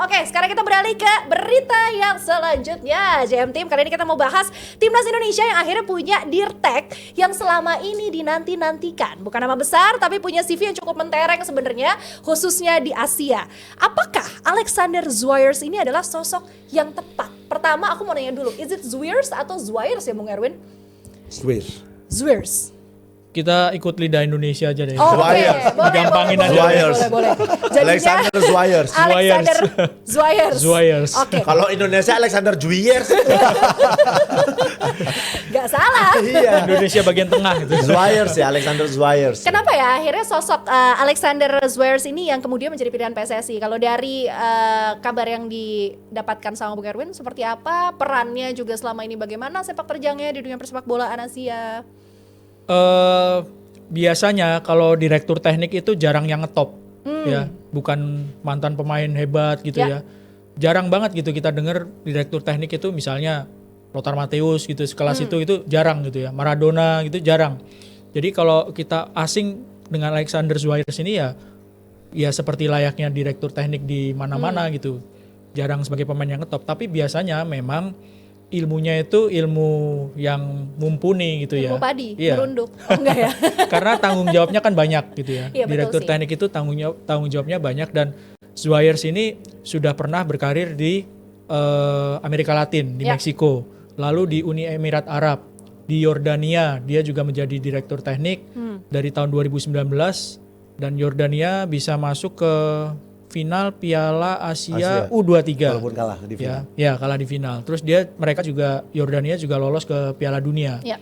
Oke, sekarang kita beralih ke berita yang selanjutnya. JM Team, kali ini kita mau bahas Timnas Indonesia yang akhirnya punya Dirtek yang selama ini dinanti-nantikan. Bukan nama besar, tapi punya CV yang cukup mentereng sebenarnya, khususnya di Asia. Apakah Alexander Zwiers ini adalah sosok yang tepat? Pertama, aku mau nanya dulu, is it Zwiers atau Zwiers ya Bung Erwin? Zwiers. Kita ikut lidah Indonesia aja deh. Oh, oke. Gampangin aja. Boleh. Jadinya Alexander Zwiers. Alexander Zwiers. Oke. Kalau Indonesia Alexander Zwiers. Gak salah. Iya. Indonesia bagian tengah gitu. Zwiers ya, Alexander Zwiers. Kenapa ya akhirnya sosok Alexander Zwiers ini yang kemudian menjadi pilihan PSSI? Kalau dari kabar yang didapatkan sama Bung Erwin, seperti apa perannya juga selama ini, bagaimana sepak terjangnya di dunia persepak bolaan Asia? Biasanya kalau direktur teknik itu jarang yang ngetop, ya, bukan mantan pemain hebat gitu ya. Jarang banget gitu kita dengar direktur teknik itu misalnya Lothar Matthäus gitu, sekelas itu jarang gitu ya. Maradona gitu jarang. Jadi kalau kita asing dengan Alexander Zwiers ini ya seperti layaknya direktur teknik di mana-mana gitu. Jarang sebagai pemain yang ngetop, tapi biasanya memang ilmunya itu ilmu yang mumpuni gitu ya. Ilmu padi, iya. merunduk. Oh enggak ya? Karena tanggung jawabnya kan banyak gitu ya. Iya, Direktur betul sih. teknik itu tanggung jawabnya banyak, dan Zwiers ini sudah pernah berkarir di Amerika Latin, di Meksiko, lalu di Uni Emirat Arab, di Yordania dia juga menjadi direktur teknik dari tahun 2019, dan Yordania bisa masuk ke final Piala Asia U23. Walaupun kalah di final. Ya, kalah di final. Terus mereka juga, Yordania juga lolos ke Piala Dunia. Ya.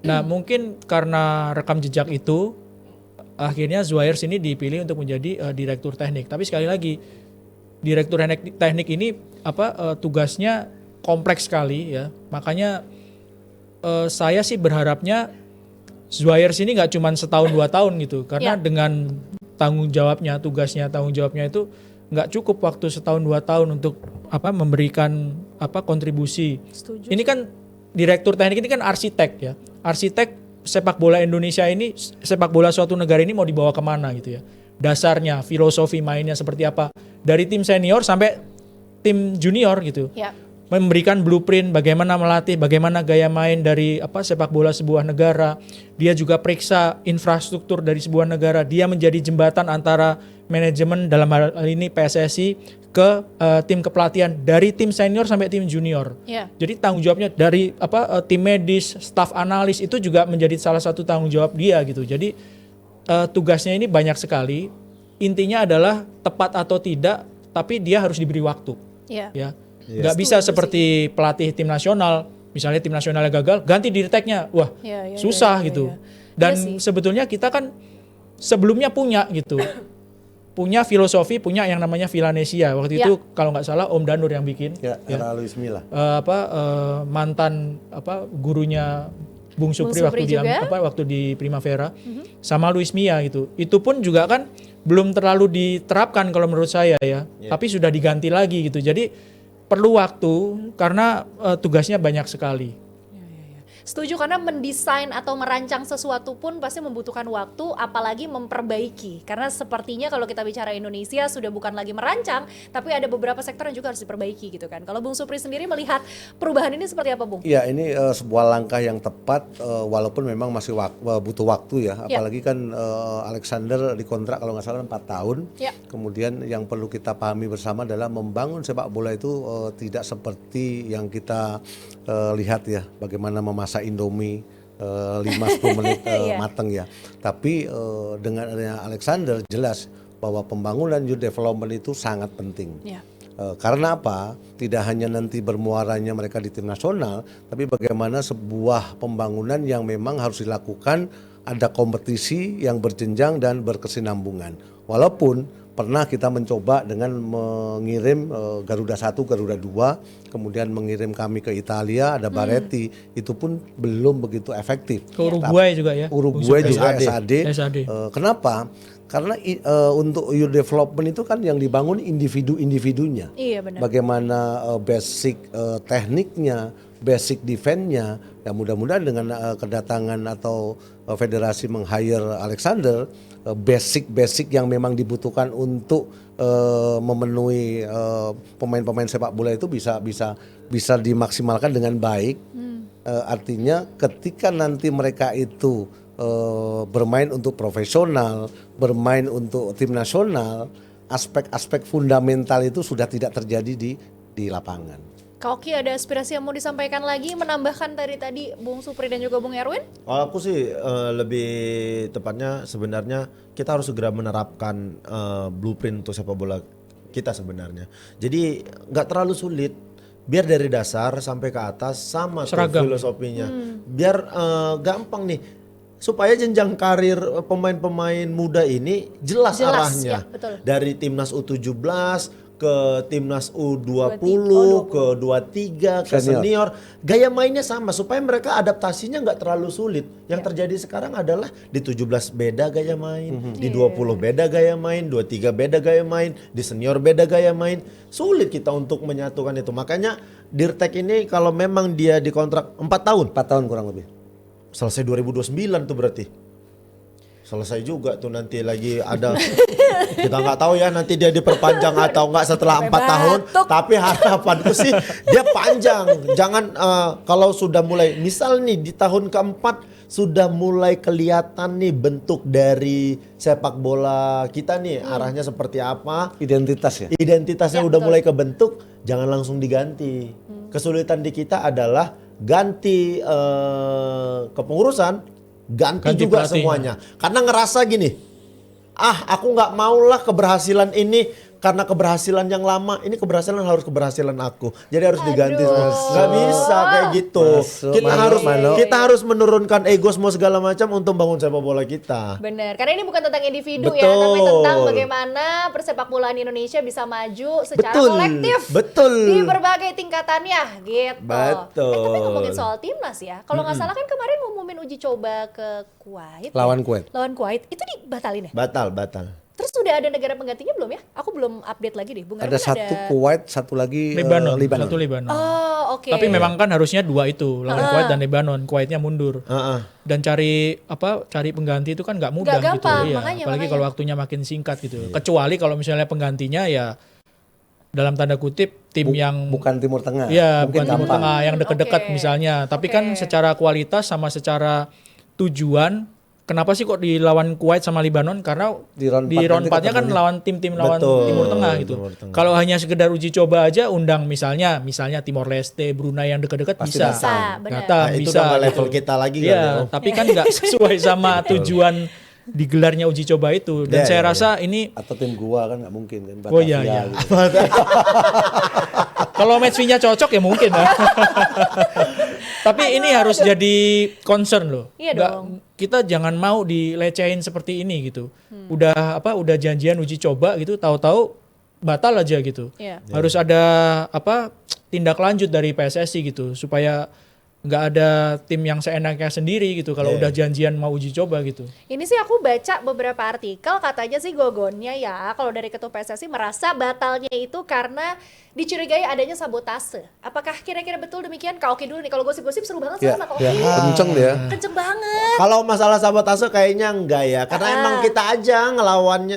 Nah, mungkin karena rekam jejak itu, akhirnya Zwiers ini dipilih untuk menjadi direktur teknik. Tapi sekali lagi, direktur teknik ini tugasnya kompleks sekali ya. Makanya saya sih berharapnya Zwiers ini nggak cuma setahun 2 tahun gitu, karena dengan tanggung jawabnya itu nggak cukup waktu setahun 2 tahun untuk memberikan kontribusi. Setuju. Ini kan direktur teknik ini kan arsitek ya, arsitek sepak bola Indonesia ini, sepak bola suatu negara ini mau dibawa kemana gitu ya, dasarnya, filosofi mainnya seperti apa, dari tim senior sampai tim junior gitu. Ya. Memberikan blueprint bagaimana melatih, bagaimana gaya main dari sepak bola sebuah negara. Dia juga periksa infrastruktur dari sebuah negara. Dia menjadi jembatan antara manajemen, dalam hal ini PSSI, ke tim kepelatihan dari tim senior sampai tim junior. Yeah. Jadi tanggung jawabnya dari tim medis, staf analis itu juga menjadi salah satu tanggung jawab dia gitu. Jadi tugasnya ini banyak sekali. Intinya adalah tepat atau tidak, tapi dia harus diberi waktu. Yeah. Ya. Nggak bisa seperti pelatih tim nasional, misalnya tim nasionalnya gagal, ganti direkteknya, wah susah gitu. Dan sebetulnya kita kan sebelumnya punya gitu, punya filosofi, punya yang namanya Villanesia. Waktu itu kalau nggak salah Om Danur yang bikin, era Luis Milla. Mantan gurunya Bung Supri waktu di Primavera, sama Luis Milla gitu. Itu pun juga kan belum terlalu diterapkan kalau menurut saya ya, tapi sudah diganti lagi gitu. Jadi perlu waktu karena tugasnya banyak sekali. Setuju, karena mendesain atau merancang sesuatu pun pasti membutuhkan waktu, apalagi memperbaiki. Karena sepertinya kalau kita bicara Indonesia sudah bukan lagi merancang, tapi ada beberapa sektor yang juga harus diperbaiki gitu kan. Kalau Bung Supri sendiri melihat perubahan ini seperti apa, Bung? Iya, ini sebuah langkah yang tepat, walaupun memang masih butuh waktu ya. Apalagi kan Alexander dikontrak kalau nggak salah 4 tahun. Kemudian yang perlu kita pahami bersama adalah membangun sepak bola itu tidak seperti yang kita lihat ya, bagaimana memasak Indomie 5-10 menit mateng ya. Tapi dengan adanya Alexander jelas bahwa pembangunan youth development itu sangat penting. Karena apa? Tidak hanya nanti bermuaranya mereka di tim nasional, tapi bagaimana sebuah pembangunan yang memang harus dilakukan, ada kompetisi yang berjenjang dan berkesinambungan. Walaupun pernah kita mencoba dengan mengirim Garuda 1, Garuda 2, kemudian mengirim kami ke Italia, ada Baretti, itu pun belum begitu efektif. Ke Uruguay juga ya. Uruguay juga SAD. SAD. Kenapa? Karena untuk youth development itu kan yang dibangun individu-individunya. Iya benar. Bagaimana basic tekniknya, basic defense-nya. Ya mudah-mudahan dengan kedatangan atau federasi meng-hire Alexander, basic yang memang dibutuhkan untuk memenuhi pemain-pemain sepak bola itu bisa dimaksimalkan dengan baik. Artinya ketika nanti mereka itu bermain untuk profesional, bermain untuk tim nasional, aspek-aspek fundamental itu sudah tidak terjadi di lapangan. Kak Oki ada aspirasi yang mau disampaikan lagi, menambahkan tadi Bung Supri dan juga Bung Erwin? Kalau aku sih lebih tepatnya sebenarnya kita harus segera menerapkan blueprint untuk sepak bola kita sebenarnya. Jadi nggak terlalu sulit, biar dari dasar sampai ke atas sama tuh filosofinya. Biar gampang nih, supaya jenjang karir pemain-pemain muda ini jelas arahnya. Ya, betul. Dari timnas U17 ke timnas U20, ke 23, ke senior. Gaya mainnya sama supaya mereka adaptasinya nggak terlalu sulit. Yang terjadi sekarang adalah di 17 beda gaya main, di 20 beda gaya main, 23 beda gaya main, di senior beda gaya main. Sulit kita untuk menyatukan itu. Makanya Dirtek ini kalau memang dia dikontrak 4 tahun. 4 tahun kurang lebih. Selesai 2029 tuh berarti. Selesai juga tuh nanti lagi ada kita nggak tahu ya nanti dia diperpanjang atau enggak setelah 4 tahun, tapi harapanku sih dia panjang. Jangan kalau sudah mulai misal nih di tahun keempat sudah mulai kelihatan nih bentuk dari sepak bola kita nih arahnya seperti apa, identitasnya udah mulai kebentuk, jangan langsung diganti. Kesulitan di kita adalah ganti kepengurusan, ganti juga pelatih semuanya. Karena ngerasa gini, aku nggak maulah keberhasilan ini karena keberhasilan yang lama, ini keberhasilan harus keberhasilan aku. Jadi harus diganti semua. Nggak bisa kayak gitu. Kita harus menurunkan ego semua segala macam untuk bangun sepak bola kita. Bener, karena ini bukan tentang individu ya, tapi tentang bagaimana persepak bolaan Indonesia bisa maju secara kolektif. Di berbagai tingkatannya gitu. Tapi ngomongin soal timnas ya, kalau nggak salah kan kemarin ngumumin uji coba ke Kuwait. Lawan Kuwait. Itu dibatalin ya? Batal. Terus sudah ada negara penggantinya belum ya? Aku belum update lagi deh. Bung ada satu Kuwait, satu lagi Lebanon. Libanon. Satu Lebanon. Oh, oke. Tapi memang kan harusnya 2 itu, lawan Kuwait dan Lebanon. Kuwaitnya mundur. Dan cari pengganti itu kan nggak mudah gampang, gitu. Iya. Makanya. Apalagi kalau waktunya makin singkat gitu. Kecuali kalau misalnya penggantinya ya dalam tanda kutip tim yang bukan Timur Tengah. Iya, bukan Timur Tengah yang dekat-dekat misalnya. Tapi kan secara kualitas sama secara tujuan, kenapa sih kok dilawan Kuwait sama Libanon? Karena di round 4-nya kan lawan tim-tim lawan Timur Tengah gitu. Kalau hanya sekedar uji coba aja, undang misalnya Timor Leste, Brunei yang dekat-dekat bisa. Batam itu bisa udah level kita lagi ya, tapi kan nggak sesuai sama tujuan digelarnya uji coba itu. Dan saya rasa ini atau tim gua kan nggak mungkin kan. Oh iya. Gitu. Kalau match fee-nya cocok ya mungkin lah. Tapi ini harus jadi concern loh. Iya dong. Kita jangan mau dilecehin seperti ini gitu. Udah janjian uji coba gitu, tahu-tahu batal aja gitu. Harus ada tindak lanjut dari PSSI gitu supaya nggak ada tim yang seenaknya sendiri gitu kalau udah janjian mau uji coba gitu. Ini sih aku baca beberapa artikel, katanya sih gogonnya ya kalau dari ketua PSSI merasa batalnya itu karena dicurigai adanya sabotase. Apakah kira-kira betul demikian? Kak Oki dulu nih, kalau gosip-gosip seru banget sama Kak Oki. Kenceng dia. Kenceng banget. Kalau masalah sabotase kayaknya enggak ya, karena emang kita aja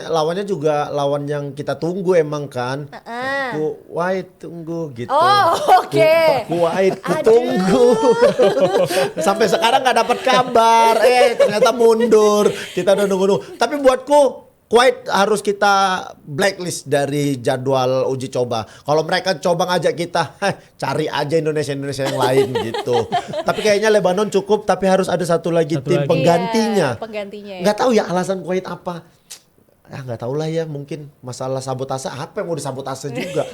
lawannya juga lawan yang kita tunggu emang kan. Kuwait tunggu gitu. Oh, oke. Kuwait tunggu. Sampai sekarang nggak dapat kabar. Ternyata mundur. Kita udah nunggu. Tapi buatku Kuwait harus kita blacklist dari jadwal uji coba. Kalau mereka coba ngajak kita, cari aja Indonesia yang lain gitu. Tapi kayaknya Lebanon cukup, tapi harus ada satu lagi tim penggantinya. Penggantinya. Nggak tahu ya alasan Kuwait apa. Nggak tahu lah ya, mungkin masalah sabotase. Apa yang mau disabotase juga?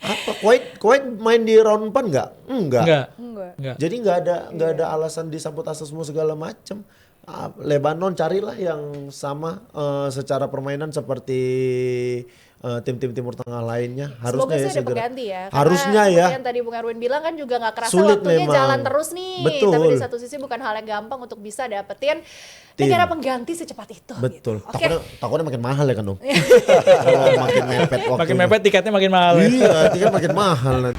Apa Kuwait main di round 4 nggak? Enggak. Enggak. Jadi nggak ada alasan disabotase semua segala macam. Lebanon carilah yang sama secara permainan seperti tim-tim Timur Tengah lainnya. Semoga Harusnya sih ada pengganti ya. Harusnya Karena ya. Yang tadi Bung Erwin bilang kan juga nggak kerasa Sulit waktunya memang. jalan terus nih. Betul. Tapi di satu sisi bukan hal yang gampang untuk bisa dapetin negara pengganti secepat itu. Betul. Gitu. Oke. Takutnya makin mahal ya kan, Om. Kalau makin mepet waktunya. Makin mepet tiketnya makin mahal. Ya. Iya, tiket makin mahal nanti.